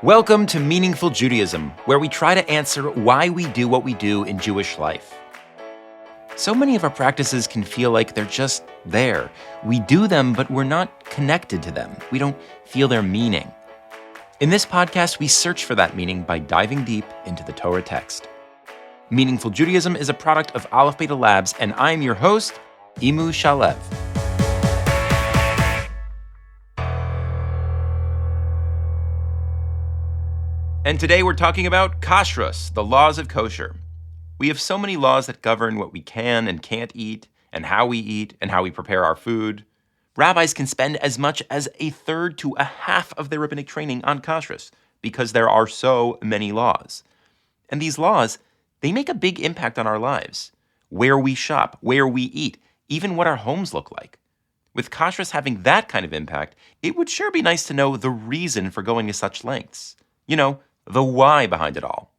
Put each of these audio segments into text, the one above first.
Welcome to Meaningful Judaism, where we try to answer why we do what we do in Jewish life. So many of our practices can feel like they're just there. We do them, but we're not connected to them. We don't feel their meaning. In this podcast, we search for that meaning by diving deep into the Torah text. Meaningful Judaism is a product of Aleph Beta Labs, and I'm your host, Imu Shalev. And today we're talking about Kashrut, the laws of kosher. We have so many laws that govern what we can and can't eat, and how we prepare our food. Rabbis can spend as much as a third to a half of their rabbinic training on Kashrut because there are so many laws. And these laws, they make a big impact on our lives. Where we shop, where we eat, even what our homes look like. With Kashrut having that kind of impact, it would sure be nice to know the reason for going to such lengths. You know, the why behind it all.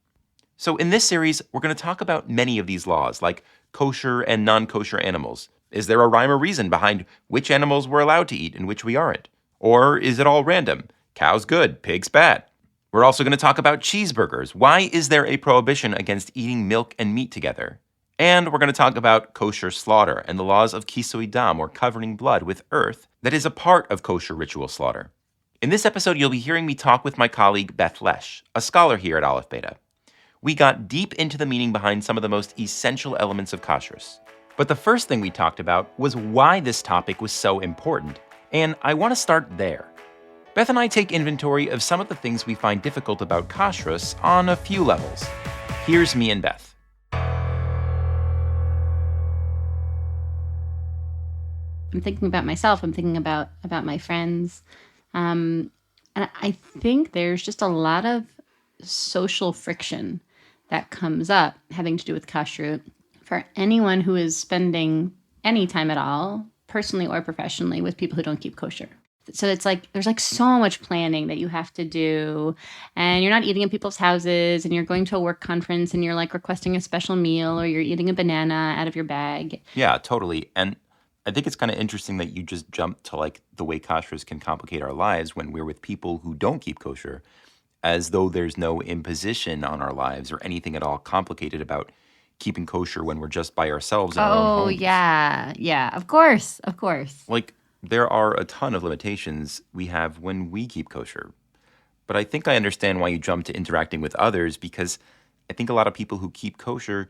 So in this series, we're going to talk about many of these laws, like kosher and non-kosher animals. Is there a rhyme or reason behind which animals we're allowed to eat and which we aren't? Or is it all random? Cows good, pigs bad. We're also going to talk about cheeseburgers. Why is there a prohibition against eating milk and meat together? And we're going to talk about kosher slaughter and the laws of kisui dam, or covering blood with earth, that is a part of kosher ritual slaughter. In this episode, you'll be hearing me talk with my colleague Beth Lesch, a scholar here at Aleph Beta. We got deep into the meaning behind some of the most essential elements of kashrut. But the first thing we talked about was why this topic was so important, and I want to start there. Beth and I take inventory of some of the things we find difficult about kashrut on a few levels. Here's me and Beth. I'm thinking about myself. I'm thinking about my friends. And I think there's just a lot of social friction that comes up having to do with kashrut for anyone who is spending any time at all, personally or professionally, with people who don't keep kosher. So it's like there's like so much planning that you have to do, and you're not eating in people's houses, and you're going to a work conference and you're like requesting a special meal, or you're eating a banana out of your bag. Yeah, totally. And I think it's kind of interesting that you just jumped to like the way kashrut can complicate our lives when we're with people who don't keep kosher, as though there's no imposition on our lives or anything at all complicated about keeping kosher when we're just by ourselves in our own homes. Yeah, of course. Like, there are a ton of limitations we have when we keep kosher. But I think I understand why you jumped to interacting with others, because I think a lot of people who keep kosher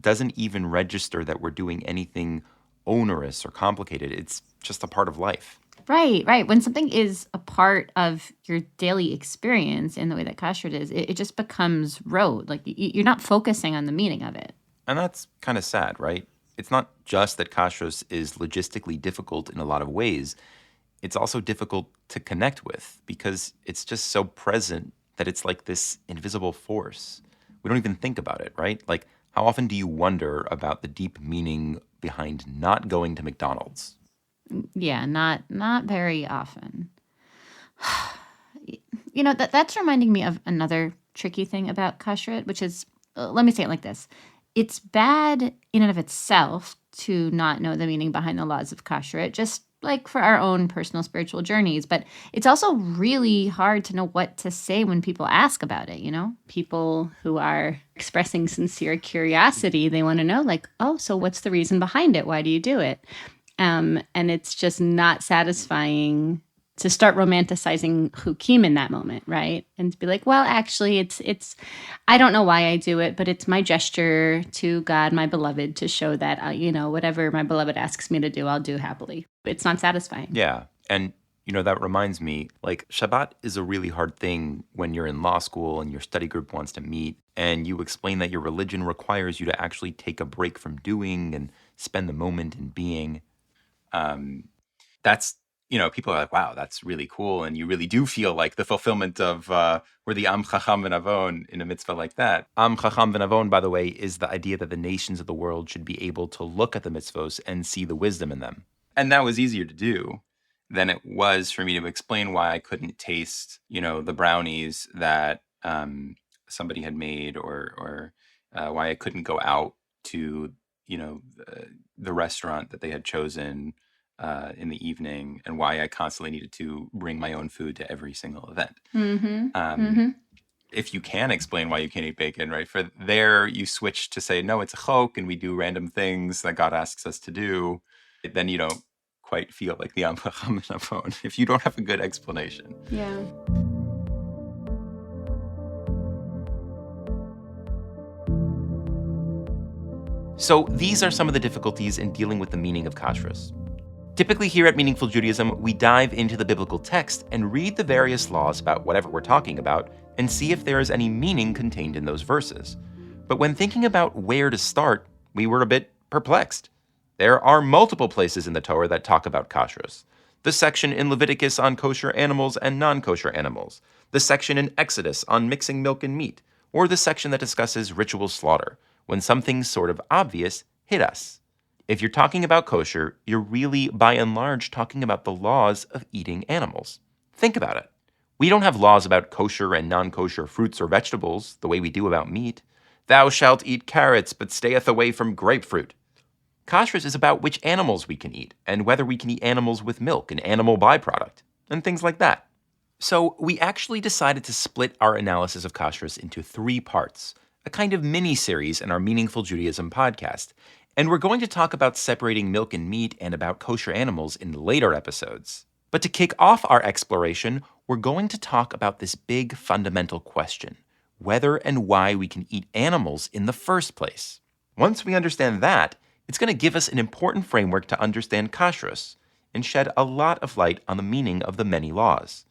doesn't even register that we're doing anything onerous or complicated. It's just a part of life. Right. When something is a part of your daily experience in the way that kashrut is, it just becomes rote. Like you're not focusing on the meaning of it. And that's kind of sad, right? It's not just that kashrut is logistically difficult in a lot of ways. It's also difficult to connect with because it's just so present that it's like this invisible force. We don't even think about it, right? Like, how often do you wonder about the deep meaning behind not going to McDonald's? Yeah, not very often. You know, that's reminding me of another tricky thing about kashrut, which is, let me say it like this. It's bad in and of itself to not know the meaning behind the laws of kashrut, just like for our own personal spiritual journeys. But it's also really hard to know what to say when people ask about it, you know? People who are expressing sincere curiosity, they want to know, like, oh, so what's the reason behind it? Why do you do it? And it's just not satisfying to start romanticizing chukim in that moment, right? And to be like, well, actually, it's I don't know why I do it, but it's my gesture to God, my beloved, to show that, whatever my beloved asks me to do, I'll do happily. It's not satisfying. Yeah. And, that reminds me, like, Shabbat is a really hard thing when you're in law school and your study group wants to meet and you explain that your religion requires you to actually take a break from doing and spend the moment in being. That's, people are like, wow, that's really cool. And you really do feel like the fulfillment of we're the Am Chacham V'Navon in a mitzvah like that. Am Chacham V'Navon, by the way, is the idea that the nations of the world should be able to look at the mitzvos and see the wisdom in them. And that was easier to do than it was for me to explain why I couldn't taste, the brownies that somebody had made, or why I couldn't go out to, the restaurant that they had chosen in the evening, and why I constantly needed to bring my own food to every single event. If you can explain why you can't eat bacon, right? For there, you switch to say, no, it's a chok, and we do random things that God asks us to do. Then you don't quite feel like the phone if you don't have a good explanation. Yeah. So these are some of the difficulties in dealing with the meaning of kashrus. Typically here at Meaningful Judaism, we dive into the biblical text and read the various laws about whatever we're talking about and see if there is any meaning contained in those verses. But when thinking about where to start, we were a bit perplexed. There are multiple places in the Torah that talk about kashrus. The section in Leviticus on kosher animals and non-kosher animals, the section in Exodus on mixing milk and meat, or the section that discusses ritual slaughter, when something sort of obvious hit us. If you're talking about kosher, you're really, by and large, talking about the laws of eating animals. Think about it. We don't have laws about kosher and non-kosher fruits or vegetables the way we do about meat. Thou shalt eat carrots, but stayeth away from grapefruit. Kashrus is about which animals we can eat, and whether we can eat animals with milk, an animal byproduct, and things like that. So we actually decided to split our analysis of kashrus into 3 parts, a kind of mini-series in our Meaningful Judaism podcast. And we're going to talk about separating milk and meat and about kosher animals in later episodes. But to kick off our exploration, we're going to talk about this big fundamental question, whether and why we can eat animals in the first place. Once we understand that, it's going to give us an important framework to understand kashrus and shed a lot of light on the meaning of the many laws.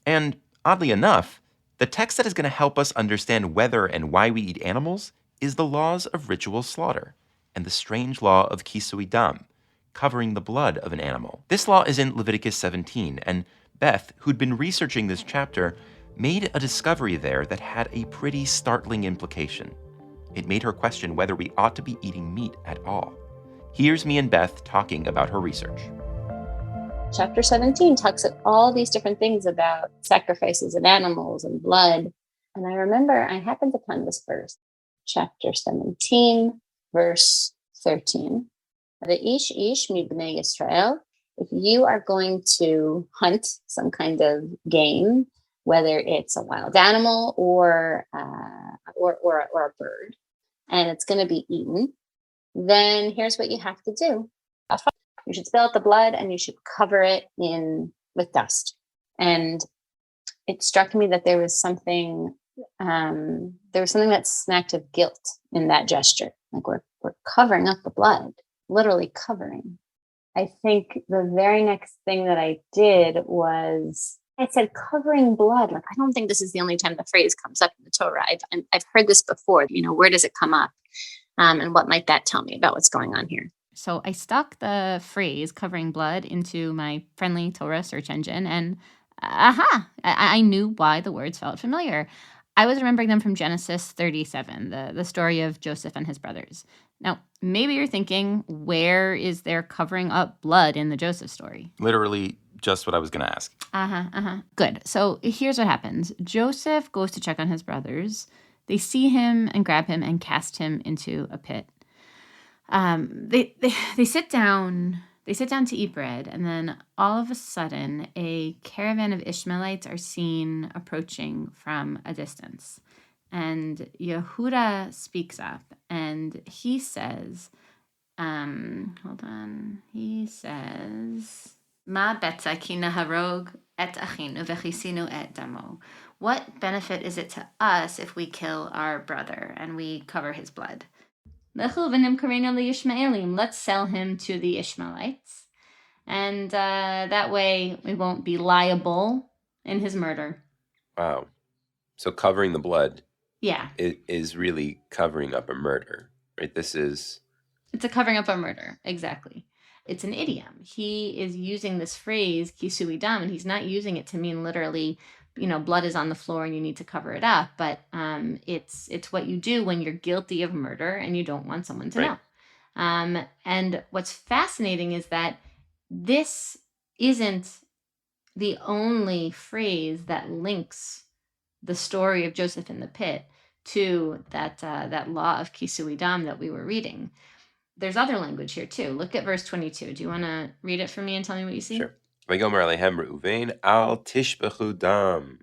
And oddly enough, the text that is going to help us understand whether and why we eat animals is the laws of ritual slaughter and the strange law of kisui dam, covering the blood of an animal. This law is in Leviticus 17, and Beth, who'd been researching this chapter, made a discovery there that had a pretty startling implication. It made her question whether we ought to be eating meat at all. Here's me and Beth talking about her research. Chapter 17 talks about all these different things about sacrifices of animals and blood. And I remember I happened upon this verse, chapter 17, verse 13. Ish mibnei Yisrael. If you are going to hunt some kind of game, whether it's a wild animal or a bird, and it's going to be eaten, then here's what you have to do. You should spill out the blood and you should cover it in with dust. And it struck me that there was something that smacked of guilt in that gesture. Like we're covering up the blood, literally covering. I think the very next thing that I did was I said covering blood. Like, I don't think this is the only time the phrase comes up in the Torah. I've heard this before. Where does it come up? And what might that tell me about what's going on here? So I stuck the phrase covering blood into my friendly Torah search engine, and I knew why the words felt familiar. I was remembering them from Genesis 37, the story of Joseph and his brothers. Now, maybe you're thinking, where is there covering up blood in the Joseph story? Literally just what I was going to ask. Good. So here's what happens. Joseph goes to check on his brothers. They see him and grab him and cast him into a pit. They sit down. They sit down to eat bread, and then all of a sudden, a caravan of Ishmaelites are seen approaching from a distance. And Yehuda speaks up, and he says, He says, Ma betza ki naharog et achinu vechisinu et damo. What benefit is it to us if we kill our brother and we cover his blood? Let's sell him to the Ishmaelites. And that way we won't be liable in his murder. Wow. So covering the blood Yeah. is really covering up a murder, right? It's a covering up a murder. Exactly. It's an idiom. He is using this phrase, kisui dam, and he's not using it to mean literally, blood is on the floor and you need to cover it up. But it's what you do when you're guilty of murder and you don't want someone to know. And what's fascinating is that this isn't the only phrase that links the story of Joseph in the pit to that law of kisui dam that we were reading. there's other language here too. Look at verse 22. Do you want to read it for me and tell me what you see? Sure. Vayomer alehem Reuven, al tishbechu dam.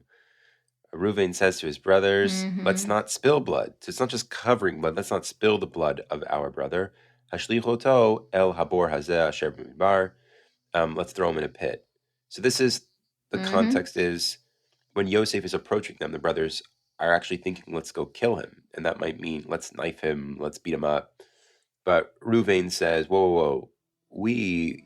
Reuven says to his brothers, let's not spill blood. So it's not just covering blood. Let's not spill the blood of our brother. Hashlichoto el habor hazeh asher b'midbar. Let's throw him in a pit. So this is, the context is, when Yosef is approaching them, the brothers are actually thinking, let's go kill him. And that might mean, let's knife him, let's beat him up. But Reuven says, whoa, we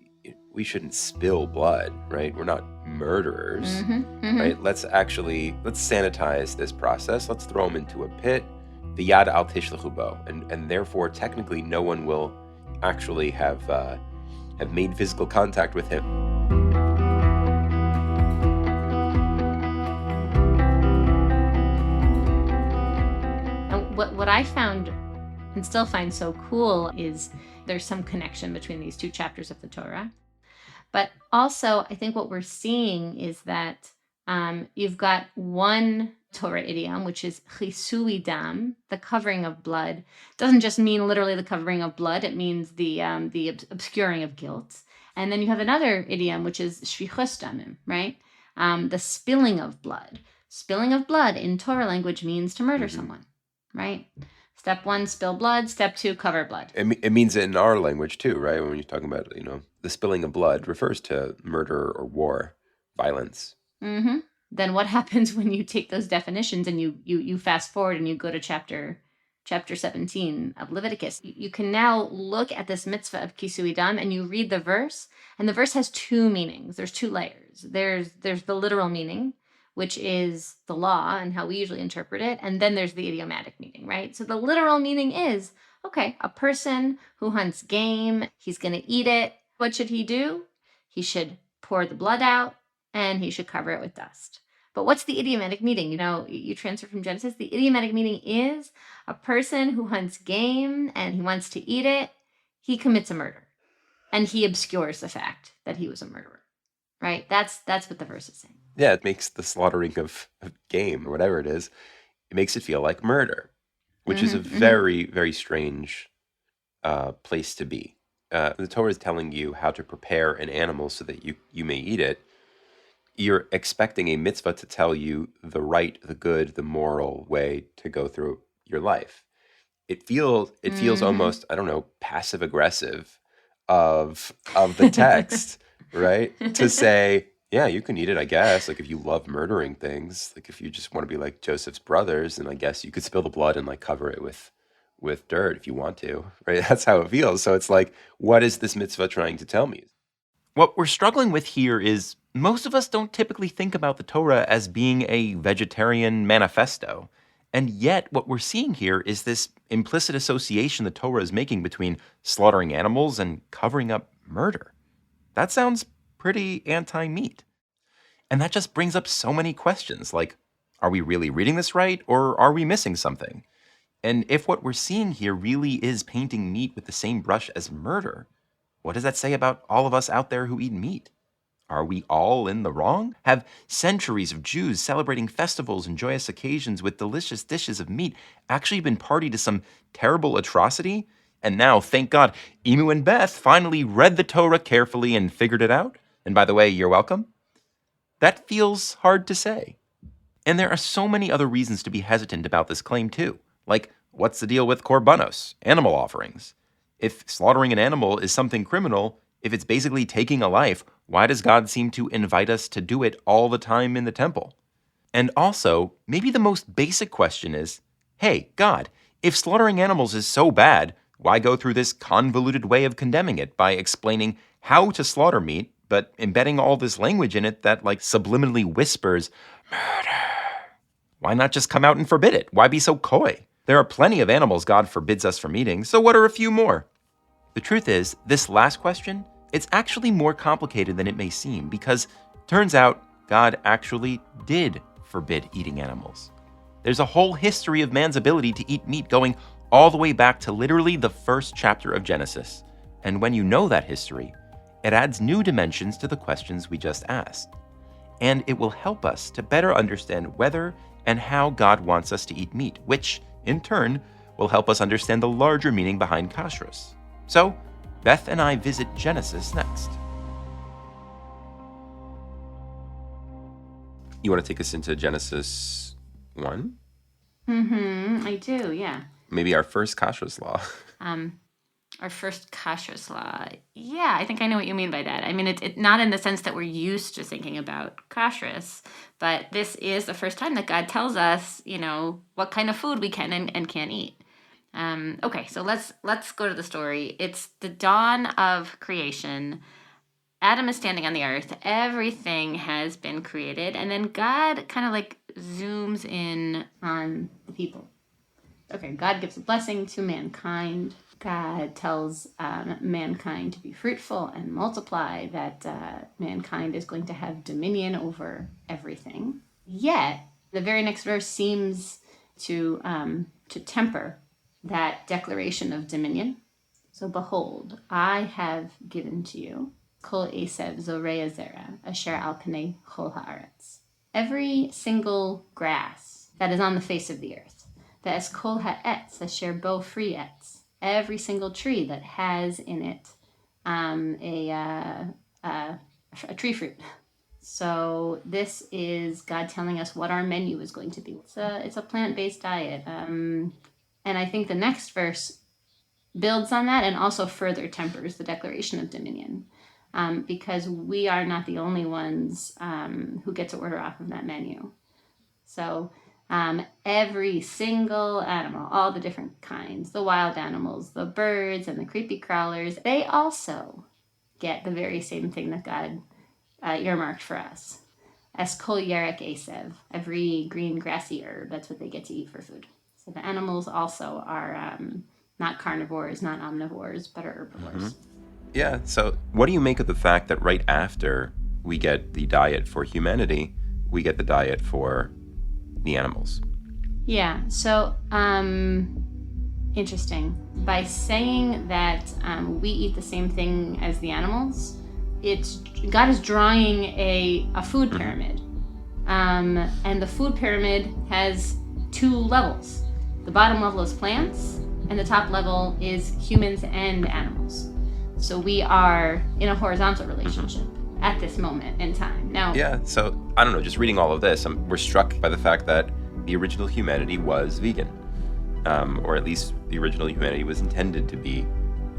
shouldn't spill blood, right? We're not murderers, right? Let's sanitize this process. Let's throw him into a pit. V'yad al tishlechu bo, and therefore, technically, no one will actually have made physical contact with him. And what I found and still find so cool is there's some connection between these two chapters of the Torah. But also, I think what we're seeing is that you've got one Torah idiom, which is chisui dam, the covering of blood. It doesn't just mean literally the covering of blood. It means the obscuring of guilt. And then you have another idiom, which is shvichus damim, right? The spilling of blood. Spilling of blood in Torah language means to murder someone, right? Step 1, spill blood. Step 2, cover blood. It means it in our language too, right? When you're talking about, the spilling of blood refers to murder or war, violence. Then what happens when you take those definitions and you fast forward and you go to chapter 17 of Leviticus? You can now look at this mitzvah of kisui dam and you read the verse, and the verse has two meanings. There's two layers. There's the literal meaning, which is the law and how we usually interpret it. And then there's the idiomatic meaning, right? So the literal meaning is, okay, a person who hunts game, he's going to eat it. What should he do? He should pour the blood out and he should cover it with dust. But what's the idiomatic meaning? You transfer from Genesis. The idiomatic meaning is a person who hunts game and he wants to eat it, he commits a murder. And he obscures the fact that he was a murderer, right? That's what the verse is saying. Yeah, it makes the slaughtering of game, or whatever it is, it makes it feel like murder, which is a very, very strange place to be. The Torah is telling you how to prepare an animal so that you may eat it. You're expecting a mitzvah to tell you the right, the good, the moral way to go through your life. It feels almost, I don't know, passive aggressive of the text, right? To say, yeah, you can eat it, I guess. Like if you love murdering things, like if you just want to be like Joseph's brothers, then I guess you could spill the blood and like cover it with dirt if you want to, right? That's how it feels. So it's like, what is this mitzvah trying to tell me? What we're struggling with here is most of us don't typically think about the Torah as being a vegetarian manifesto. And yet what we're seeing here is this implicit association the Torah is making between slaughtering animals and covering up murder. That sounds pretty anti-meat. And that just brings up so many questions, like, are we really reading this right, or are we missing something? And if what we're seeing here really is painting meat with the same brush as murder, what does that say about all of us out there who eat meat? Are we all in the wrong? Have centuries of Jews celebrating festivals and joyous occasions with delicious dishes of meat actually been party to some terrible atrocity? And now, thank God, Emu and Beth finally read the Torah carefully and figured it out. And by the way, you're welcome. That feels hard to say. And there are so many other reasons to be hesitant about this claim too. Like, what's the deal with korbanos, animal offerings? If slaughtering an animal is something criminal, if it's basically taking a life, why does God seem to invite us to do it all the time in the temple? And also, maybe the most basic question is, hey, God, if slaughtering animals is so bad, why go through this convoluted way of condemning it by explaining how to slaughter meat, but embedding all this language in it that like subliminally whispers, murder? Why not just come out and forbid it? Why be so coy? There are plenty of animals God forbids us from eating, so what are a few more? The truth is, this last question, it's actually more complicated than it may seem, because turns out God actually did forbid eating animals. There's a whole history of man's ability to eat meat going all the way back to literally the first chapter of Genesis. And when you know that history, it adds new dimensions to the questions we just asked. And it will help us to better understand whether and how God wants us to eat meat, which, in turn, will help us understand the larger meaning behind kashrut. So, Beth and I visit Genesis next. You want to take us into Genesis 1? I do, yeah. Maybe our first Kashrut law. Our first Kashrut law. Yeah, I think I know what you mean by that. I mean, it's not in the sense that we're used to thinking about kashrus, but this is the first time that God tells us, what kind of food we can and can't eat. Okay, so let's go to the story. It's the dawn of creation. Adam is standing on the earth. Everything has been created, and then God kind of like zooms in on the people. Okay, God gives a blessing to mankind. God tells mankind to be fruitful and multiply, that mankind is going to have dominion over everything. Yet, the very next verse seems to temper that declaration of dominion. So, behold, I have given to you kol esev zorea zera asher al pnei chol haaretz. Every single grass that is on the face of the earth. Ve'es kol ha'etz asher bo free etz. Every single tree that has in it a tree fruit. So this is God telling us what our menu is going to be. It's a plant-based diet. And I think the next verse builds on that and also further tempers the declaration of dominion. Because we are not the only ones who get to order off of that menu. So every single animal, all the different kinds, the wild animals, the birds and the creepy crawlers, they also get the very same thing that God earmarked for us. Es kol yerek esev, every green grassy herb, that's what they get to eat for food. So the animals also are not carnivores, not omnivores, but are herbivores. Yeah, so what do you make of the fact that right after we get the diet for humanity, we get the diet for the animals? Yeah, so interesting. By saying that we eat the same thing as the animals, God is drawing a food pyramid. And the food pyramid has two levels. The bottom level is plants, and the top level is humans and animals. So we are in a horizontal relationship at this moment in time. Now, yeah, so I don't know, just reading all of this, we're struck by the fact that the original humanity was vegan. Or at least the original humanity was intended to be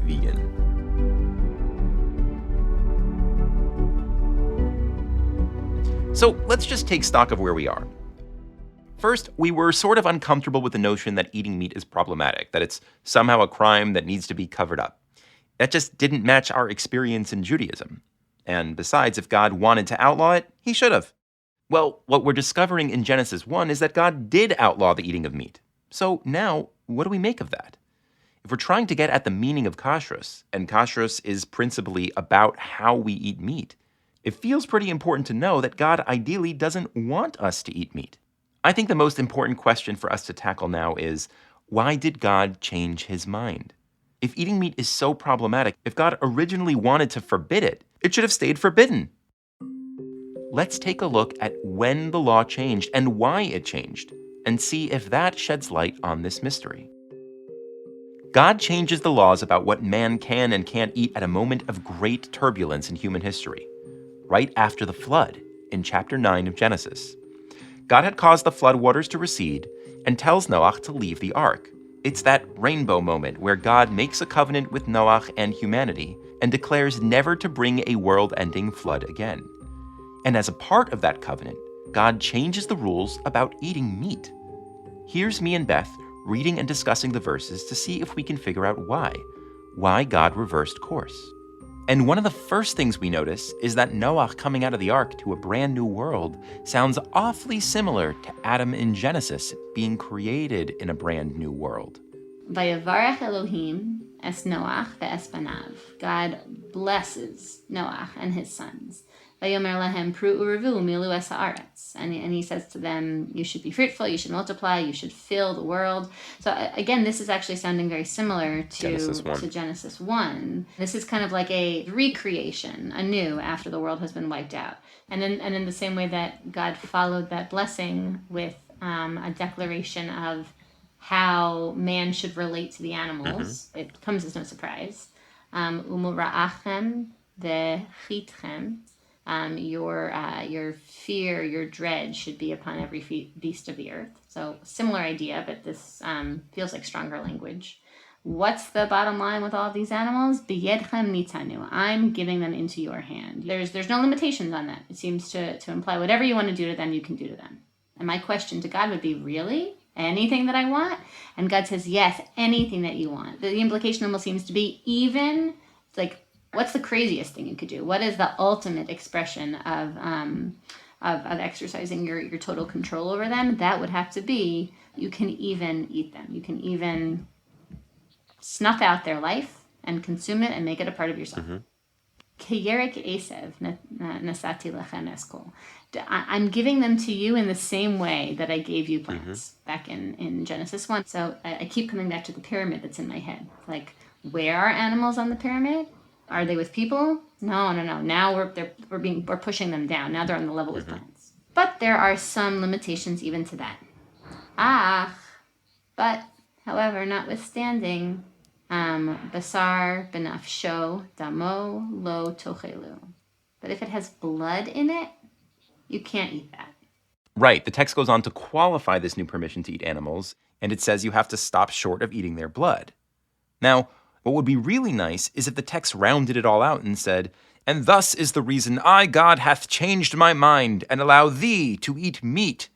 vegan. So let's just take stock of where we are. First, we were sort of uncomfortable with the notion that eating meat is problematic, that it's somehow a crime that needs to be covered up. That just didn't match our experience in Judaism. And besides, if God wanted to outlaw it, he should have. Well, what we're discovering in Genesis 1 is that God did outlaw the eating of meat. So now, what do we make of that? If we're trying to get at the meaning of kashrus, and kashrus is principally about how we eat meat, it feels pretty important to know that God ideally doesn't want us to eat meat. I think the most important question for us to tackle now is, why did God change his mind? If eating meat is so problematic, if God originally wanted to forbid it, it should have stayed forbidden. Let's take a look at when the law changed and why it changed, and see if that sheds light on this mystery. God changes the laws about what man can and can't eat at a moment of great turbulence in human history, right after the flood in chapter 9 of Genesis. God had caused the flood waters to recede and tells Noach to leave the ark. It's that rainbow moment where God makes a covenant with Noach and humanity and declares never to bring a world-ending flood again. And as a part of that covenant, God changes the rules about eating meat. Here's me and Beth reading and discussing the verses to see if we can figure out why God reversed course. And one of the first things we notice is that Noach coming out of the ark to a brand new world sounds awfully similar to Adam in Genesis being created in a brand new world. Vayavarech Elohim es Noach ve'es banav. God blesses Noach and his sons. Vayomer lahem pru urevu milu es haaretz. And he says to them, you should be fruitful, you should multiply, you should fill the world. So again, this is actually sounding very similar to Genesis 1. This is kind of like a recreation, anew, after the world has been wiped out. And in the same way that God followed that blessing with a declaration of how man should relate to the animals, it comes as no surprise. Umura'achem vechitchem. Your fear, your dread should be upon every beast of the earth. So similar idea, but this feels like stronger language. What's the bottom line with all of these animals? B'yedchem nitanu. I'm giving them into your hand. There's no limitations on that. It seems to imply whatever you want to do to them, you can do to them. And my question to God would be, really? Anything that I want? And God says, yes, anything that you want. The implication almost seems to be even, like, what's the craziest thing you could do? What is the ultimate expression of exercising your total control over them? That would have to be, you can even eat them. You can even snuff out their life and consume it and make it a part of yourself. Keyerek esev nasati lechem eskol. I'm giving them to you in the same way that I gave you plants back in Genesis 1. So I keep coming back to the pyramid that's in my head. Like, where are animals on the pyramid? Are they with people? No. Now we're pushing them down. Now they're on the level with plants. But there are some limitations even to that. But however, notwithstanding, basar benafsho damo lo tochelu. But if it has blood in it, you can't eat that. Right. The text goes on to qualify this new permission to eat animals, and it says you have to stop short of eating their blood. Now, what would be really nice is if the text rounded it all out and said, and thus is the reason I, God, hath changed my mind and allow thee to eat meat.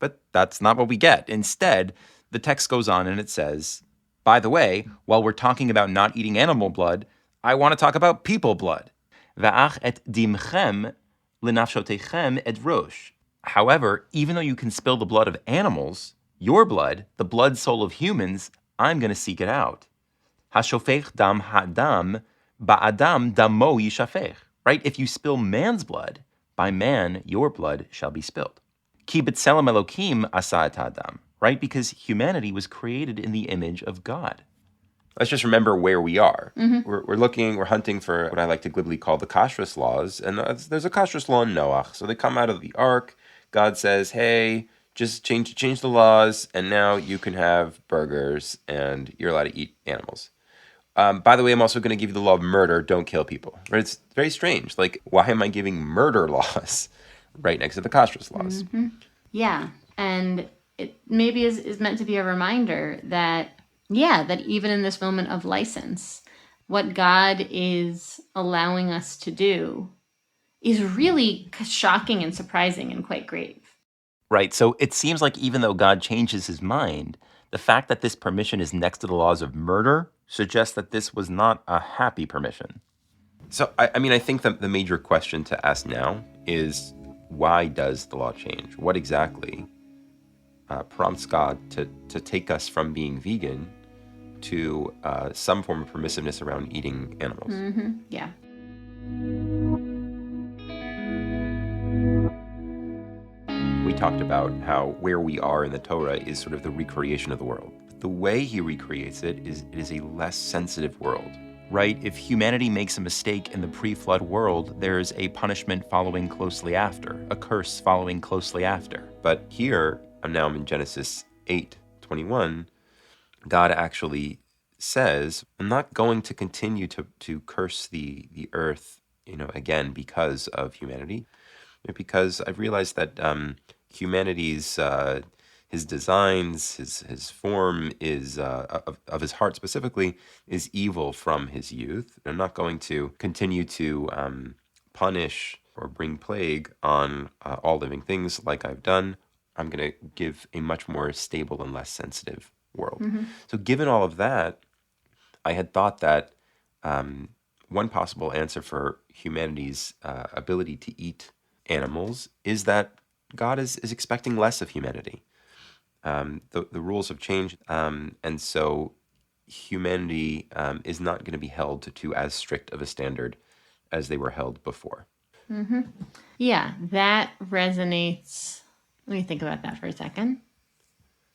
But that's not what we get. Instead, the text goes on and it says, by the way, while we're talking about not eating animal blood, I want to talk about people blood. Va'ach et dimchem lenafshotechem et rosh. However, even though you can spill the blood of animals, your blood, the blood soul of humans, I'm going to seek it out. Hashofech dam hadam ba'adam damo yishafech. Right? If you spill man's blood, by man your blood shall be spilled. Ki b'tselem Elokim asa et adam. Right? Because humanity was created in the image of God. Let's just remember where we are. We're hunting for what I like to glibly call the Kashrut laws. And there's a Kashrut law in Noach. So they come out of the ark. God says, hey, just change the laws, and now you can have burgers, and you're allowed to eat animals. By the way, I'm also going to give you the law of murder. Don't kill people. Right? It's very strange. Like, why am I giving murder laws right next to the Kashrut laws? Yeah, and it maybe is meant to be a reminder that even in this moment of license, what God is allowing us to do is really shocking and surprising and quite grave. Right, so it seems like even though God changes his mind, the fact that this permission is next to the laws of murder suggests that this was not a happy permission. So, I think the major question to ask now is, why does the law change? What exactly prompts God to take us from being vegan to some form of permissiveness around eating animals? Yeah. We talked about how where we are in the Torah is sort of the recreation of the world. The way he recreates it is a less sensitive world, right? If humanity makes a mistake in the pre-flood world, there's a punishment following closely after, a curse following closely after. But here, now I'm in Genesis 8:21, God actually says, I'm not going to continue to curse the earth, again, because of humanity, because I've realized that humanity's his designs, his form is of his heart specifically is evil from his youth. I'm not going to continue to punish or bring plague on all living things like I've done. I'm going to give a much more stable and less sensitive world. So given all of that, I had thought that one possible answer for humanity's ability to eat animals is that God is expecting less of humanity. The rules have changed, and so humanity is not going to be held to as strict of a standard as they were held before. Yeah, that resonates. Let me think about that for a second.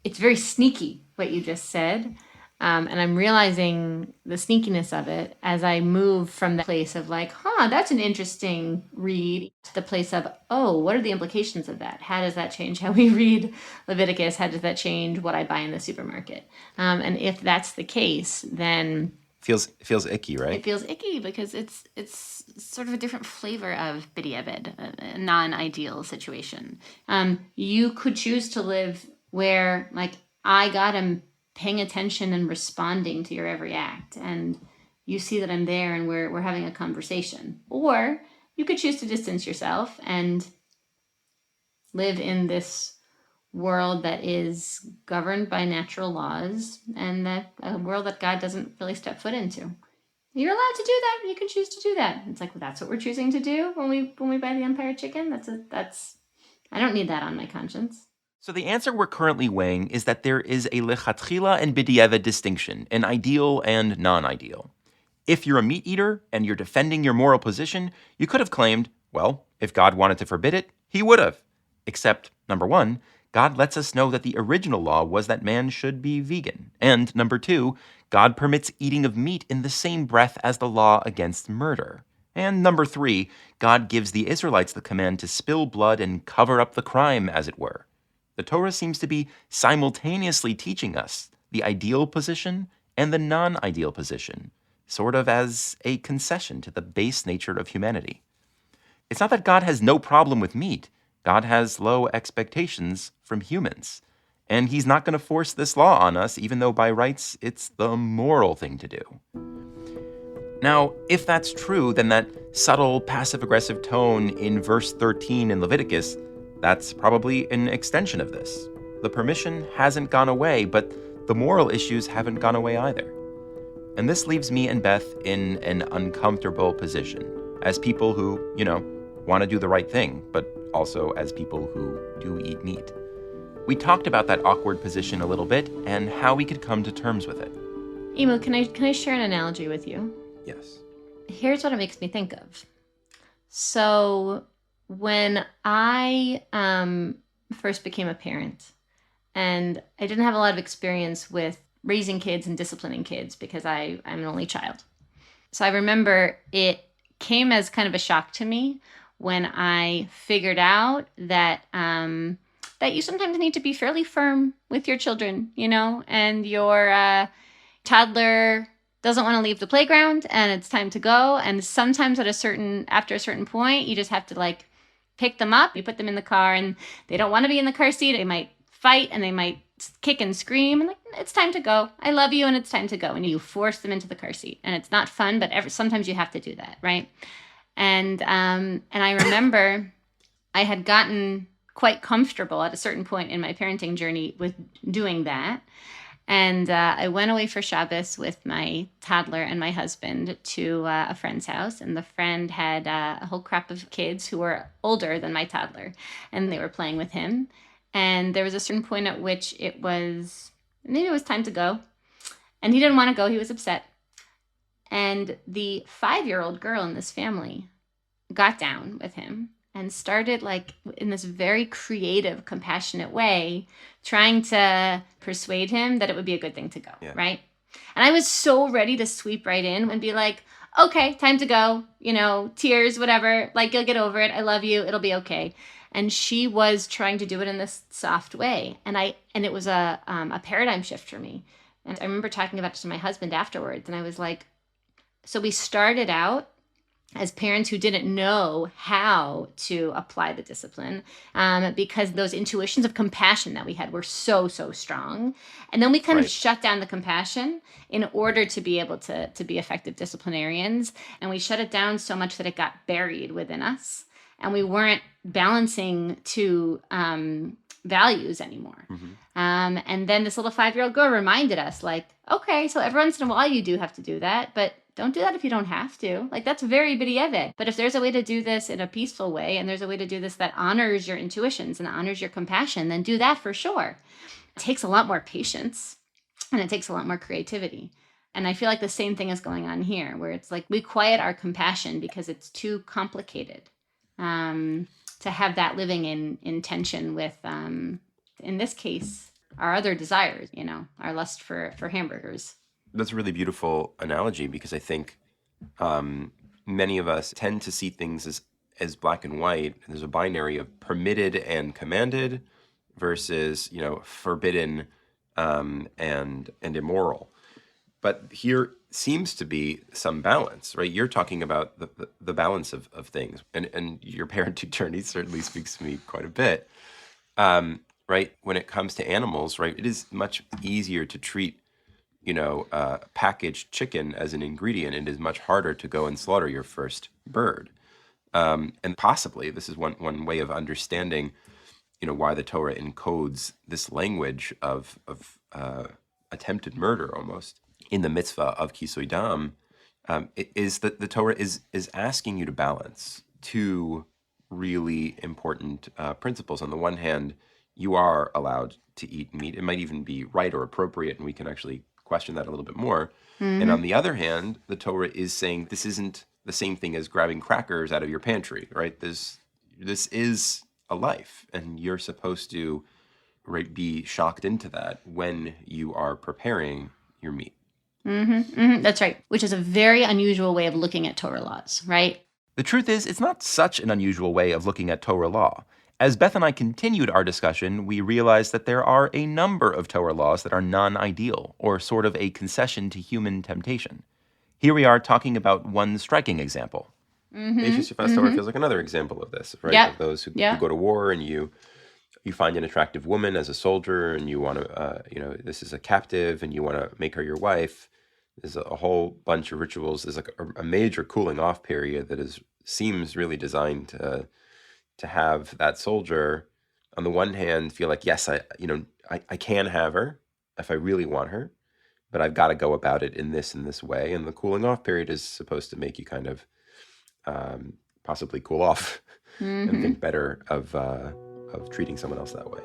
It's very sneaky, what you just said. And I'm realizing the sneakiness of it as I move from the place of like, that's an interesting read, to the place of, what are the implications of that? How does that change how we read Leviticus? How does that change what I buy in the supermarket? And if that's the case, then Feels icky, right? It feels icky because it's sort of a different flavor of b'diavad, a non-ideal situation. You could choose to live where, like, I God am paying attention and responding to your every act, and you see that I'm there, and we're having a conversation. Or you could choose to distance yourself and live in this world that is governed by natural laws, and that a world that God doesn't really step foot into. You're allowed to do that. You can choose to do that. It's like, well, that's what we're choosing to do when we buy the Empire chicken. That's I don't need that on my conscience. So the answer we're currently weighing is that there is a lechatchila and b'diavad distinction, an ideal and non-ideal. If you're a meat eater and you're defending your moral position, you could have claimed, well, if God wanted to forbid it, he would have. Except, number one, God lets us know that the original law was that man should be vegan. And number two, God permits eating of meat in the same breath as the law against murder. And number three, God gives the Israelites the command to spill blood and cover up the crime, as it were. The Torah seems to be simultaneously teaching us the ideal position and the non-ideal position, sort of as a concession to the base nature of humanity. It's not that God has no problem with meat. God has low expectations from humans. And he's not going to force this law on us, even though by rights it's the moral thing to do. Now, if that's true, then that subtle passive-aggressive tone in verse 13 in Leviticus, that's probably an extension of this. The permission hasn't gone away, but the moral issues haven't gone away either. And this leaves me and Beth in an uncomfortable position, as people who, want to do the right thing, but also as people who do eat meat. We talked about that awkward position a little bit and how we could come to terms with it. Emil, can I share an analogy with you? Yes. Here's what it makes me think of. So when I first became a parent, and I didn't have a lot of experience with raising kids and disciplining kids because I'm an only child. So I remember it came as kind of a shock to me when I figured out that that you sometimes need to be fairly firm with your children, and your toddler doesn't want to leave the playground and it's time to go. And sometimes after a certain point, you just have to pick them up, you put them in the car, and they don't want to be in the car seat. They might fight and they might kick and scream, and it's time to go. I love you, and it's time to go. And you force them into the car seat, and it's not fun, but sometimes you have to do that, right? And I remember I had gotten quite comfortable at a certain point in my parenting journey with doing that. And I went away for Shabbos with my toddler and my husband to a friend's house. And the friend had a whole crop of kids who were older than my toddler. And they were playing with him. And there was a certain point at which maybe it was time to go. And he didn't want to go. He was upset. And the 5-year-old girl in this family got down with him and started in this very creative, compassionate way, trying to persuade him that it would be a good thing to go, right? And I was so ready to sweep right in and be like, okay, time to go, tears, whatever, you'll get over it. I love you. It'll be okay. And she was trying to do it in this soft way. And it was a paradigm shift for me. And I remember talking about it to my husband afterwards. And I was like, so we started out as parents who didn't know how to apply the discipline because those intuitions of compassion that we had were so, so strong. And then we kind of shut down the compassion in order to be able to be effective disciplinarians. And we shut it down so much that it got buried within us. And we weren't balancing two values anymore. Mm-hmm. And then this little 5-year-old girl reminded us, okay, so every once in a while you do have to do that, but don't do that if you don't have to. That's very b'diavad. But if there's a way to do this in a peaceful way, and there's a way to do this that honors your intuitions and honors your compassion, then do that for sure. It takes a lot more patience, and it takes a lot more creativity. And I feel like the same thing is going on here, where it's we quiet our compassion because it's too complicated to have that living in tension with, in this case, our other desires, our lust for hamburgers. That's a really beautiful analogy because I think many of us tend to see things as black and white. There's a binary of permitted and commanded versus, forbidden and immoral. But here seems to be some balance, right? You're talking about the balance of things, and your parenting journey certainly speaks to me quite a bit. Right? When it comes to animals, right, it is much easier to treat, packaged chicken as an ingredient. It is much harder to go and slaughter your first bird. And possibly this is one way of understanding, why the Torah encodes this language of attempted murder almost in the mitzvah of kisui dam. Is that the Torah is asking you to balance two really important principles. On the one hand, you are allowed to eat meat. It might even be right or appropriate, and we can actually question that a little bit more. And on the other hand, the Torah is saying this isn't the same thing as grabbing crackers out of your pantry, right? This is a life, and you're supposed to, right, be shocked into that when you are preparing your meat. That's right, which is a very unusual way of looking at Torah laws, right? The truth is, it's not such an unusual way of looking at Torah law. As Beth and I continued our discussion, we realized that there are a number of Torah laws that are non-ideal, or sort of a concession to human temptation. Here we are talking about one striking example. Torah feels like another example of this, right? Yep. Of those who go to war, and you find an attractive woman as a soldier, and you want to, this is a captive, and you want to make her your wife. There's a whole bunch of rituals. There's like a major cooling off period that seems really designed to have that soldier, on the one hand, feel like, yes, I can have her if I really want her, but I've got to go about it in this way. And the cooling off period is supposed to make you kind of possibly cool off and think better of treating someone else that way.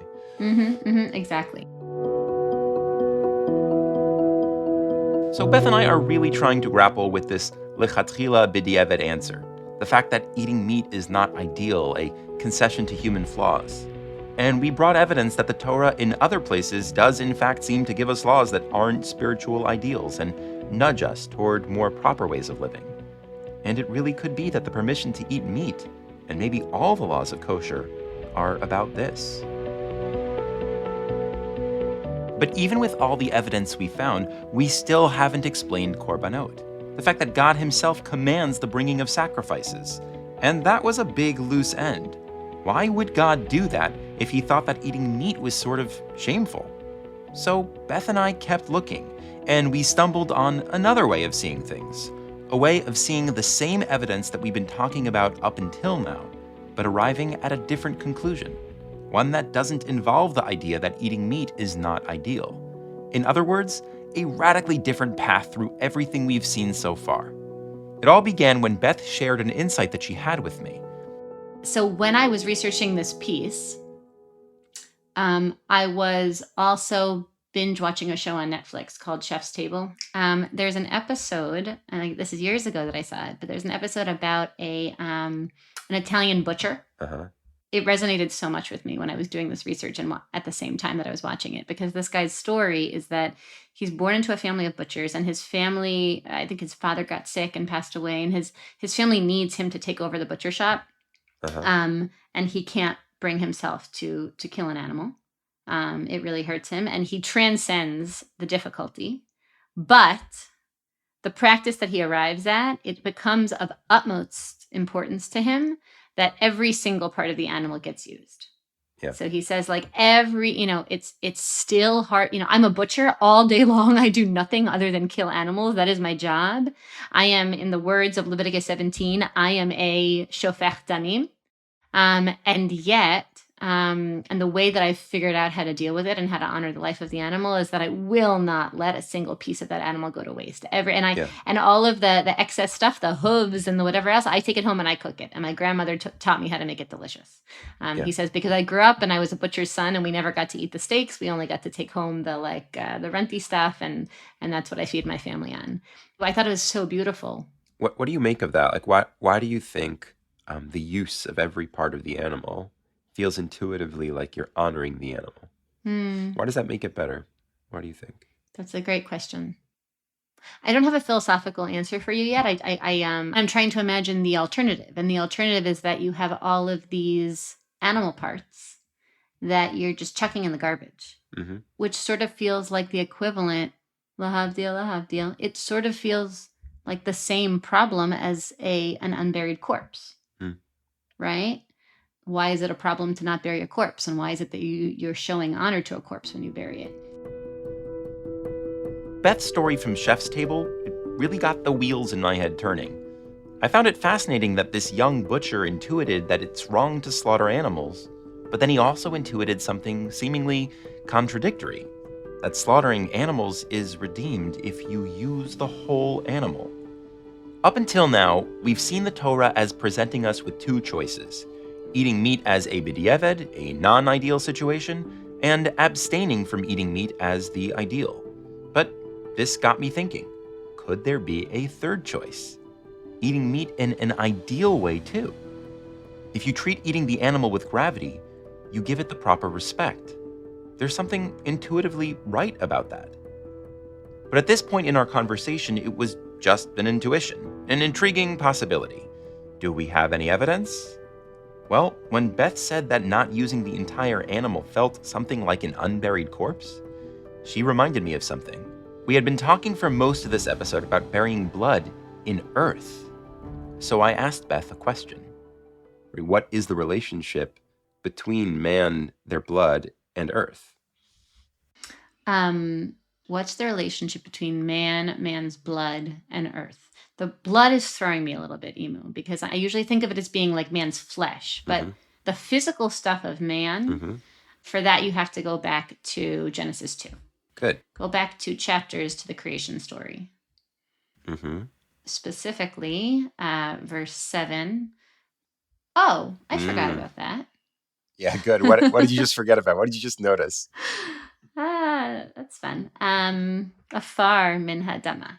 Exactly. So Beth and I are really trying to grapple with this lechatchila b'diavad answer, the fact that eating meat is not ideal, a concession to human flaws. And we brought evidence that the Torah in other places does in fact seem to give us laws that aren't spiritual ideals and nudge us toward more proper ways of living. And it really could be that the permission to eat meat, and maybe all the laws of kosher, are about this. But even with all the evidence we found, we still haven't explained korbanot, the fact that God himself commands the bringing of sacrifices. And that was a big loose end. Why would God do that if he thought that eating meat was sort of shameful? So Beth and I kept looking, and we stumbled on another way of seeing things, a way of seeing the same evidence that we've been talking about up until now, but arriving at a different conclusion, one that doesn't involve the idea that eating meat is not ideal. In other words, a radically different path through everything we've seen so far. It all began when Beth shared an insight that she had with me. So when I was researching this piece, I was also binge watching a show on Netflix called Chef's Table. There's an episode, and this is years ago that I saw it, but there's an episode about an Italian butcher. It resonated so much with me when I was doing this research and at the same time that I was watching it, because this guy's story is that he's born into a family of butchers, and his family, I think his father got sick and passed away, and his family needs him to take over the butcher shop. And he can't bring himself to kill an animal. It really hurts him, and he transcends the difficulty. But the practice that he arrives at, it becomes of utmost importance to him that every single part of the animal gets used. Yeah. So he says, like, it's still hard. I'm a butcher all day long. I do nothing other than kill animals. That is my job. I am, in the words of Leviticus 17, I am a shofech danim. And yet, and the way that I've figured out how to deal with it and how to honor the life of the animal is that I will not let a single piece of that animal go to waste ever. And all of the excess stuff, the hooves and the whatever else, I take it home and I cook it. And my grandmother taught me how to make it delicious. He says, because I grew up and I was a butcher's son and we never got to eat the steaks. We only got to take home the renty stuff. And that's what I feed my family on. I thought it was so beautiful. What do you make of that? Like, why do you think the use of every part of the animal feels intuitively like you're honoring the animal? Why does that make it better? Why do you think? That's a great question. I don't have a philosophical answer for you yet. I'm trying to imagine the alternative. And the alternative is that you have all of these animal parts that you're just chucking in the garbage, which sort of feels like the equivalent, Lahavdil, lahavdil. It sort of feels like the same problem as an unburied corpse, right? Why is it a problem to not bury a corpse? And why is it that you're showing honor to a corpse when you bury it? Beth's story from Chef's Table, it really got the wheels in my head turning. I found it fascinating that this young butcher intuited that it's wrong to slaughter animals, but then he also intuited something seemingly contradictory, that slaughtering animals is redeemed if you use the whole animal. Up until now, we've seen the Torah as presenting us with two choices: eating meat as a b'diavad, a non-ideal situation, and abstaining from eating meat as the ideal. But this got me thinking, could there be a third choice? Eating meat in an ideal way too. If you treat eating the animal with gravity, you give it the proper respect. There's something intuitively right about that. But at this point in our conversation, it was just an intuition, an intriguing possibility. Do we have any evidence? Well, when Beth said that not using the entire animal felt something like an unburied corpse, she reminded me of something. We had been talking for most of this episode about burying blood in earth. So I asked Beth a question. What is the relationship between man, their blood, and earth? What's the relationship between man's blood, and earth? The blood is throwing me a little bit, Emu, because I usually think of it as being like man's flesh, but the physical stuff of man, for that you have to go back to Genesis 2. Good. Go back 2 chapters to the creation story. Specifically, verse 7. Oh, I forgot about that. Yeah, good. What did you just forget about? What did you just notice? That's fun. Afar min hadama.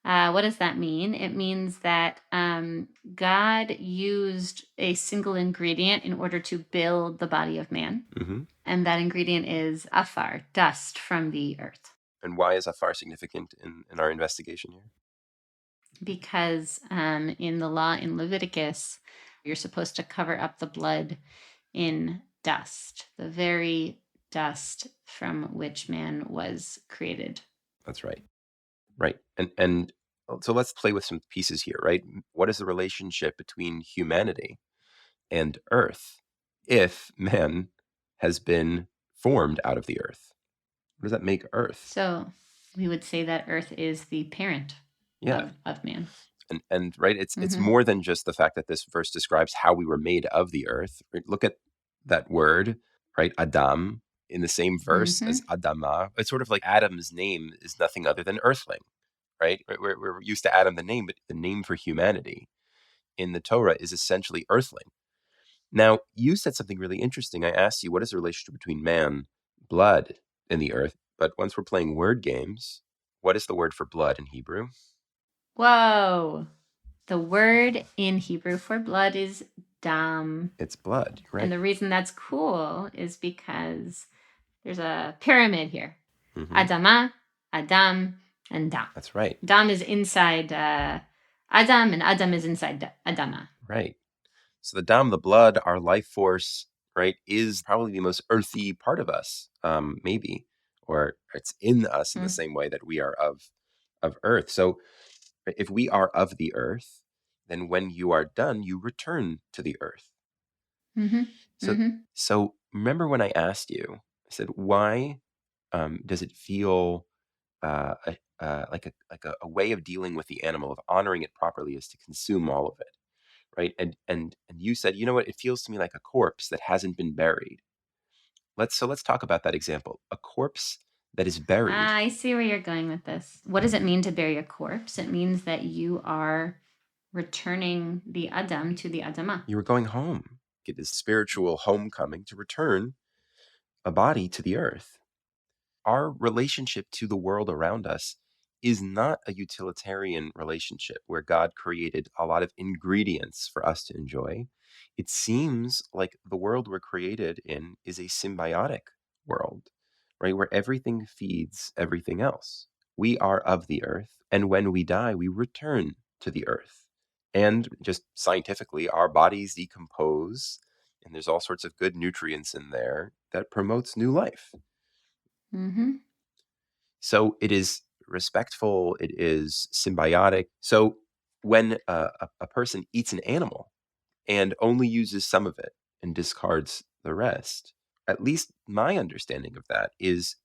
What does that mean? It means that God used a single ingredient in order to build the body of man. And that ingredient is afar, dust from the earth. And why is afar significant in our investigation here? Because in the law in Leviticus, you're supposed to cover up the blood in dust, the very dust from which man was created. That's right. Right. And so let's play with some pieces here, right? What is the relationship between humanity and earth if man has been formed out of the earth? What does that make earth? So we would say that earth is the parent of man. And right, it's more than just the fact that this verse describes how we were made of the earth. Right? Look at that word, right? Adam, in the same verse as Adama. It's sort of like Adam's name is nothing other than earthling, right? We're used to Adam the name, but the name for humanity in the Torah is essentially earthling. Now, you said something really interesting. I asked you, what is the relationship between man, blood, and the earth? But once we're playing word games, what is the word for blood in Hebrew? Whoa. The word in Hebrew for blood is dam. It's blood, right? And the reason that's cool is because there's a pyramid here. Adama, Adam, and Dam. That's right. Dam is inside Adam, and Adam is inside Adama. Right. So the dam, the blood, our life force, right, is probably the most earthy part of us, maybe, or it's in us in the same way that we are of earth. So if we are of the earth, then when you are done, you return to the earth. So remember when I asked you, I said, why does it feel like a way of dealing with the animal, of honoring it properly, is to consume all of it, right? And you said, you know what? It feels to me like a corpse that hasn't been buried. Let's talk about that example. A corpse that is buried. I see where you're going with this. What does it mean to bury a corpse? It means that you are returning the Adam to the Adama. You were going home. It is spiritual homecoming to return a body to the earth. Our relationship to the world around us is not a utilitarian relationship where God created a lot of ingredients for us to enjoy. It seems like the world we're created in is a symbiotic world, right? Where everything feeds everything else. We are of the earth, and when we die, we return to the earth. And just scientifically, our bodies decompose, and there's all sorts of good nutrients in there that promotes new life. So it is respectful, it is symbiotic. So when a person eats an animal and only uses some of it and discards the rest, at least my understanding of that is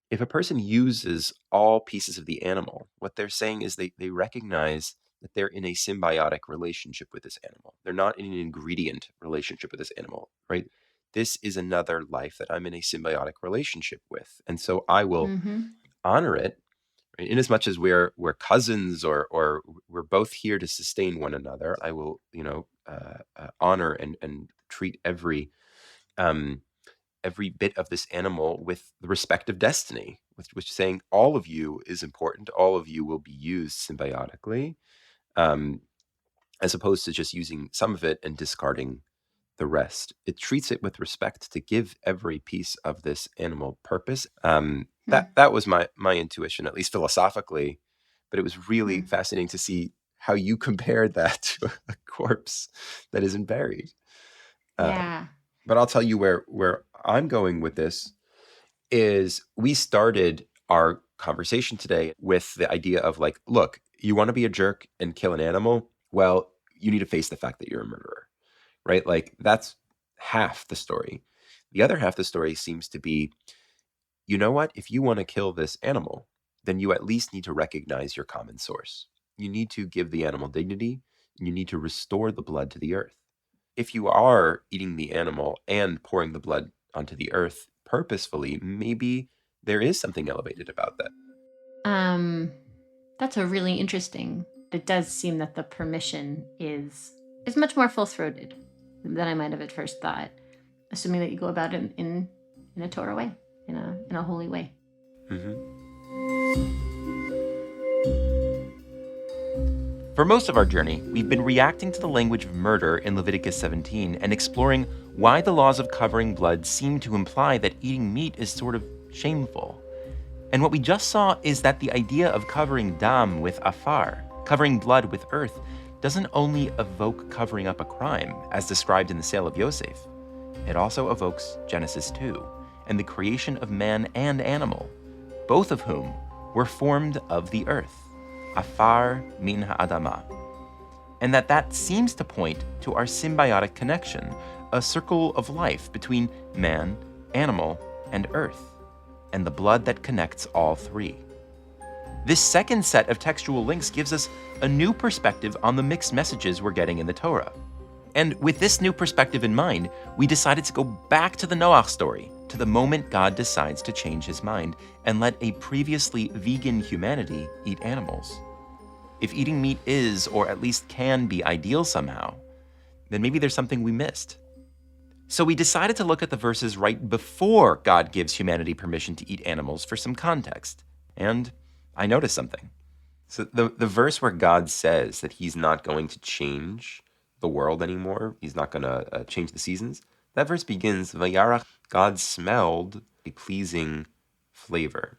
if a person uses all pieces of the animal, what they're saying is they recognize that they're in a symbiotic relationship with this animal. They're not in an ingredient relationship with this animal, right? This is another life that I'm in a symbiotic relationship with. And so I will honor it, right? In as much as we're cousins or we're both here to sustain one another. I will, honor and treat um, every bit of this animal with the respect of destiny, which saying all of you is important, all of you will be used symbiotically, um, as opposed to just using some of it and discarding the rest. It treats it with respect to give every piece of this animal purpose. That was my intuition, at least philosophically, but it was really fascinating to see how you compared that to a corpse that isn't buried. Yeah. But I'll tell you where I'm going with this is we started our conversation today with the idea of like, look, you want to be a jerk and kill an animal? Well, you need to face the fact that you're a murderer, right? Like that's half the story. The other half of the story seems to be, you know what? If you want to kill this animal, then you at least need to recognize your common source. You need to give the animal dignity, and you need to restore the blood to the earth. If you are eating the animal and pouring the blood onto the earth purposefully, maybe there is something elevated about that. That's a really interesting. It does seem that the permission is much more full-throated than I might have at first thought, assuming that you go about it in a Torah way, in a holy way. For most of our journey, we've been reacting to the language of murder in Leviticus 17 and exploring why the laws of covering blood seem to imply that eating meat is sort of shameful. And what we just saw is that the idea of covering dam with afar, covering blood with earth, doesn't only evoke covering up a crime, as described in the sale of Yosef. It also evokes Genesis 2 and the creation of man and animal, both of whom were formed of the earth, afar min ha'adama. And that seems to point to our symbiotic connection, a circle of life between man, animal, and earth, and the blood that connects all three. This second set of textual links gives us a new perspective on the mixed messages we're getting in the Torah. And with this new perspective in mind, we decided to go back to the Noach story, to the moment God decides to change his mind and let a previously vegan humanity eat animals. If eating meat is, or at least can be, ideal somehow, then maybe there's something we missed. So we decided to look at the verses right before God gives humanity permission to eat animals for some context. And I noticed something. So the verse where God says that he's not going to change the world anymore, he's not going to change the seasons, that verse begins, Vayarach, God smelled a pleasing flavor.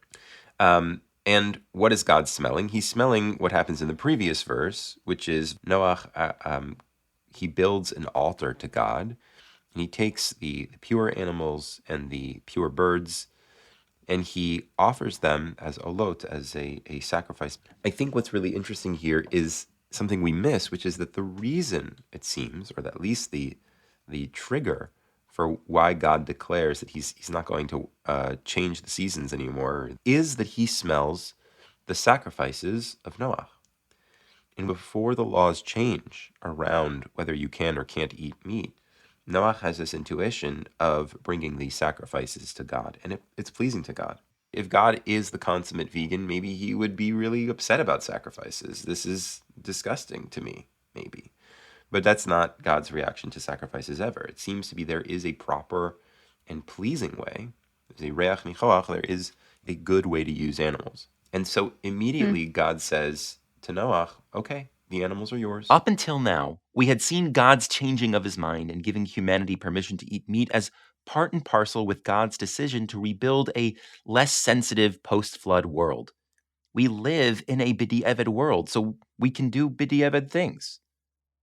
And what is God smelling? He's smelling what happens in the previous verse, which is Noach, he builds an altar to God, and he takes the pure animals and the pure birds, and he offers them as olot, as a sacrifice. I think what's really interesting here is something we miss, which is that the reason, it seems, or at least the trigger for why God declares that he's not going to change the seasons anymore, is that he smells the sacrifices of Noah. And before the laws change around whether you can or can't eat meat, Noah has this intuition of bringing these sacrifices to God, and it's pleasing to God. If God is the consummate vegan, maybe he would be really upset about sacrifices. This is disgusting to me, maybe. But that's not God's reaction to sacrifices ever. It seems to be there is a proper and pleasing way. There's a reach nichoach, there is a good way to use animals. And so immediately God says to Noah, okay, the animals are yours. Up until now, we had seen God's changing of his mind and giving humanity permission to eat meat as part and parcel with God's decision to rebuild a less sensitive post-flood world. We live in a b'di'evet world, so we can do b'di'evet things.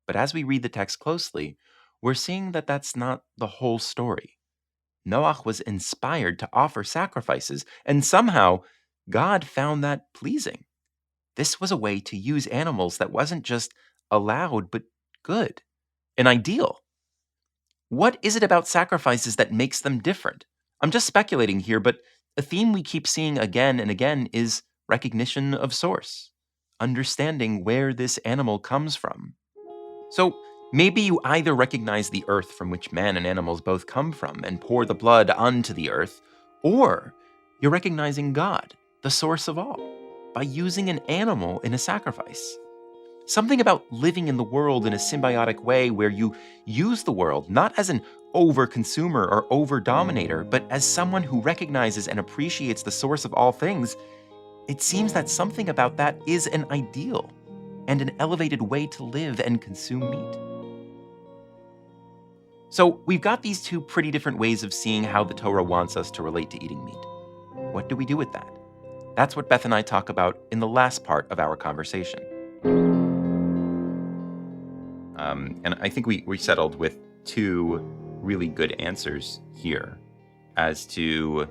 But as we read the text closely, we're seeing that that's not the whole story. Noach was inspired to offer sacrifices, and somehow God found that pleasing. This was a way to use animals that wasn't just allowed, but good, an ideal. What is it about sacrifices that makes them different? I'm just speculating here, but a theme we keep seeing again and again is recognition of source, understanding where this animal comes from. So maybe you either recognize the earth from which man and animals both come from and pour the blood onto the earth, or you're recognizing God, the source of all, by using an animal in a sacrifice. Something about living in the world in a symbiotic way where you use the world not as an over-consumer or over-dominator, but as someone who recognizes and appreciates the source of all things. It seems that something about that is an ideal and an elevated way to live and consume meat. So we've got these two pretty different ways of seeing how the Torah wants us to relate to eating meat. What do we do with that? That's what Beth and I talk about in the last part of our conversation. And I think we settled with two really good answers here as to,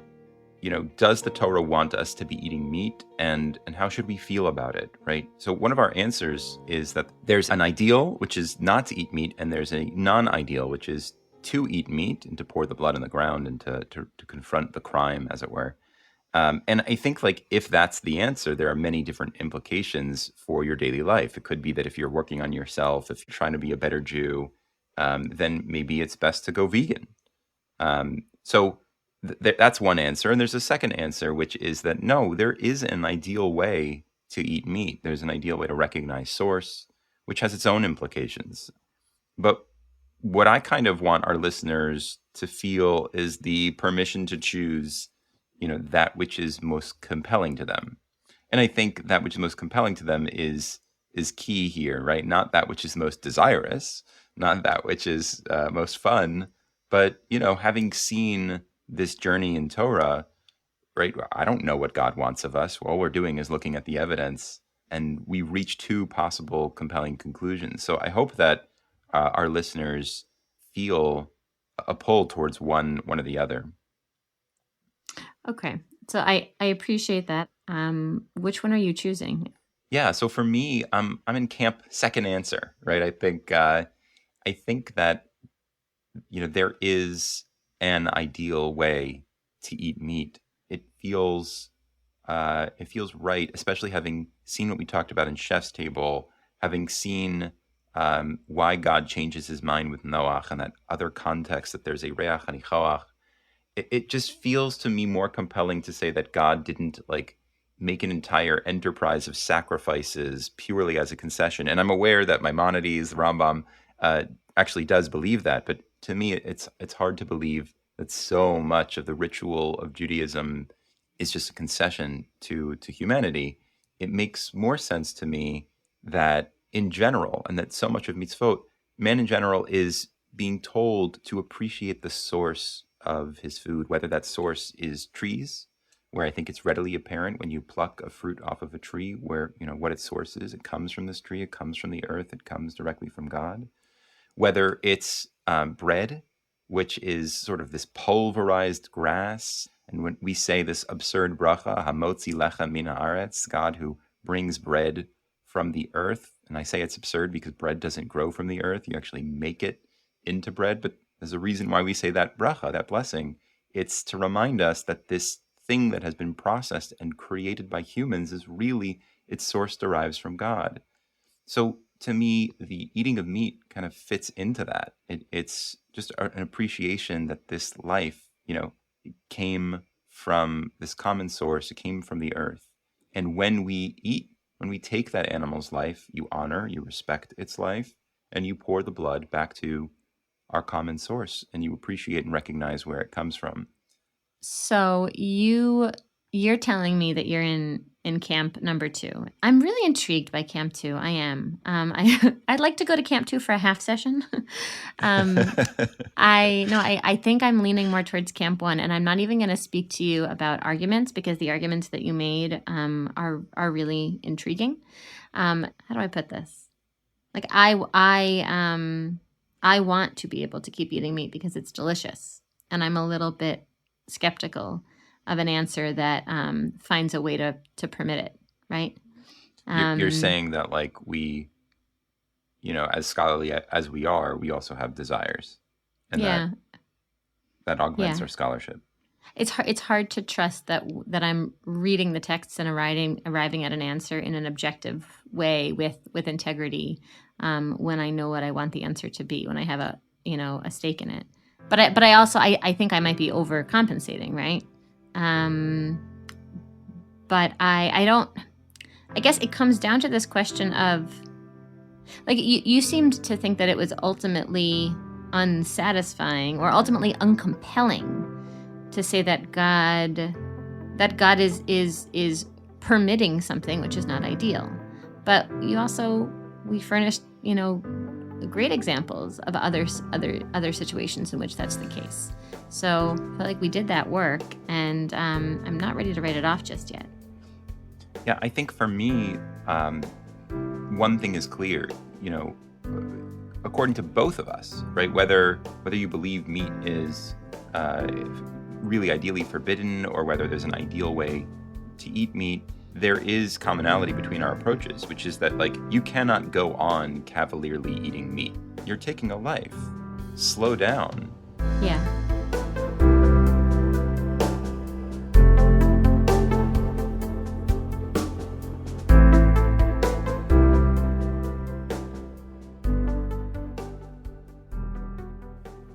does the Torah want us to be eating meat, and how should we feel about it, right? So one of our answers is that there's an ideal, which is not to eat meat, and there's a non-ideal, which is to eat meat and to pour the blood on the ground and to confront the crime, as it were. And I think, if that's the answer, there are many different implications for your daily life. It could be that if you're working on yourself, if you're trying to be a better Jew, then maybe it's best to go vegan. So that's one answer. And there's a second answer, which is that no, there is an ideal way to eat meat. There's an ideal way to recognize source, which has its own implications. But what I kind of want our listeners to feel is the permission to choose, that which is most compelling to them. And I think that which is most compelling to them is key here, right? Not that which is most desirous, not that which is most fun, but, having seen this journey in Torah, right? I don't know what God wants of us. All we're doing is looking at the evidence, and we reach two possible compelling conclusions. So I hope that our listeners feel a pull towards one or the other. Okay. So I appreciate that. Which one are you choosing? Yeah. So for me, I'm in camp second answer, right? I think that there is an ideal way to eat meat. It feels right, especially having seen what we talked about in Chef's Table, having seen why God changes his mind with Noach and that other context that there's a reach hanichoach. It just feels to me more compelling to say that God didn't make an entire enterprise of sacrifices purely as a concession. And I'm aware that Maimonides, the Rambam, actually does believe that, but to me, it's hard to believe that so much of the ritual of Judaism is just a concession to humanity. It makes more sense to me that in general, and that so much of mitzvot, man in general is being told to appreciate the source of his food, whether that source is trees, where I think it's readily apparent when you pluck a fruit off of a tree, where, what its source is. It comes from this tree, it comes from the earth, it comes directly from God. Whether it's bread, which is sort of this pulverized grass. And when we say this absurd bracha, hamotzi lecha min haaretz, God who brings bread from the earth. And I say it's absurd because bread doesn't grow from the earth. You actually make it into bread. But there's a reason why we say that bracha, that blessing. It's to remind us that this thing that has been processed and created by humans is really, its source derives from God. So to me, the eating of meat kind of fits into that. It's just an appreciation that this life, it came from this common source. It came from the earth. And when we eat, when we take that animal's life, you honor, you respect its life, and you pour the blood back to our common source, and you appreciate and recognize where it comes from. So you're telling me that you're in camp number 2. I'm really intrigued by camp 2. I am. I'd like to go to camp 2 for a half session. I think I'm leaning more towards camp 1, and I'm not even going to speak to you about arguments because the arguments that you made are really intriguing. How do I put this? I want to be able to keep eating meat because it's delicious, and I'm a little bit skeptical an answer that finds a way to permit it, right? You're saying that like we, as scholarly as we are, we also have desires, and that augments our scholarship. It's hard to trust that I'm reading the texts and arriving at an answer in an objective way with integrity when I know what I want the answer to be, when I have a stake in it. But I also think I might be overcompensating, right? But I don't. I guess it comes down to this question of, like, you seemed to think that it was ultimately unsatisfying or ultimately uncompelling to say that God is permitting something which is not ideal. But we furnished, great examples of other situations in which that's the case. So I feel like we did that work, and I'm not ready to write it off just yet. Yeah, I think for me, one thing is clear, according to both of us, right? Whether you believe meat is really ideally forbidden or whether there's an ideal way to eat meat, there is commonality between our approaches, which is that, like, you cannot go on cavalierly eating meat. You're taking a life. Slow down. Yeah.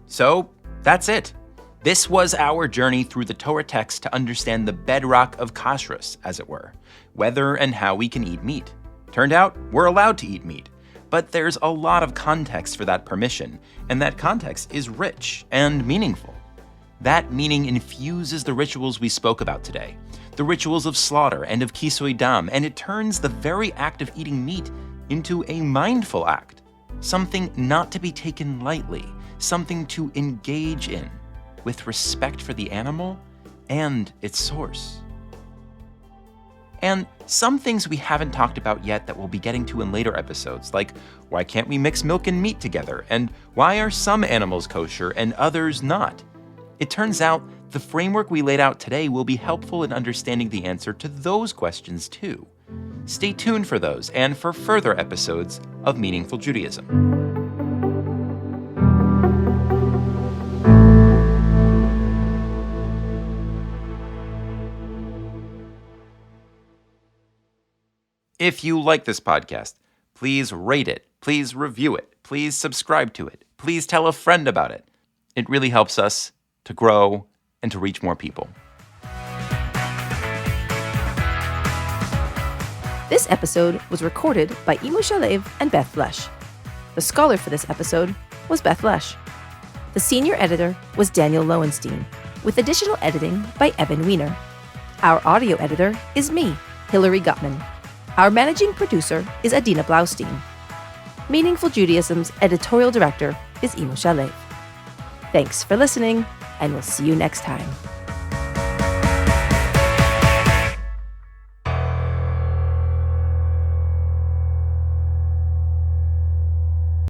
So, that's it. This was our journey through the Torah text to understand the bedrock of Kashrut, as it were, whether and how we can eat meat. Turned out, we're allowed to eat meat, but there's a lot of context for that permission, and that context is rich and meaningful. That meaning infuses the rituals we spoke about today, the rituals of slaughter and of kisui dam, and it turns the very act of eating meat into a mindful act, something not to be taken lightly, something to engage in, with respect for the animal and its source. And some things we haven't talked about yet that we'll be getting to in later episodes, like why can't we mix milk and meat together, and why are some animals kosher and others not? It turns out the framework we laid out today will be helpful in understanding the answer to those questions too. Stay tuned for those and for further episodes of Meaningful Judaism. If you like this podcast, please rate it, please review it, please subscribe to it, please tell a friend about it. It really helps us to grow and to reach more people. This episode was recorded by Shalev and Beth Lesch. The scholar for this episode was Beth Lesch. The senior editor was Daniel Lowenstein, with additional editing by Evan Weiner. Our audio editor is me, Hillary Gutman. Our managing producer is Adina Blaustein. Meaningful Judaism's editorial director is Shalev. Thanks for listening, and we'll see you next time.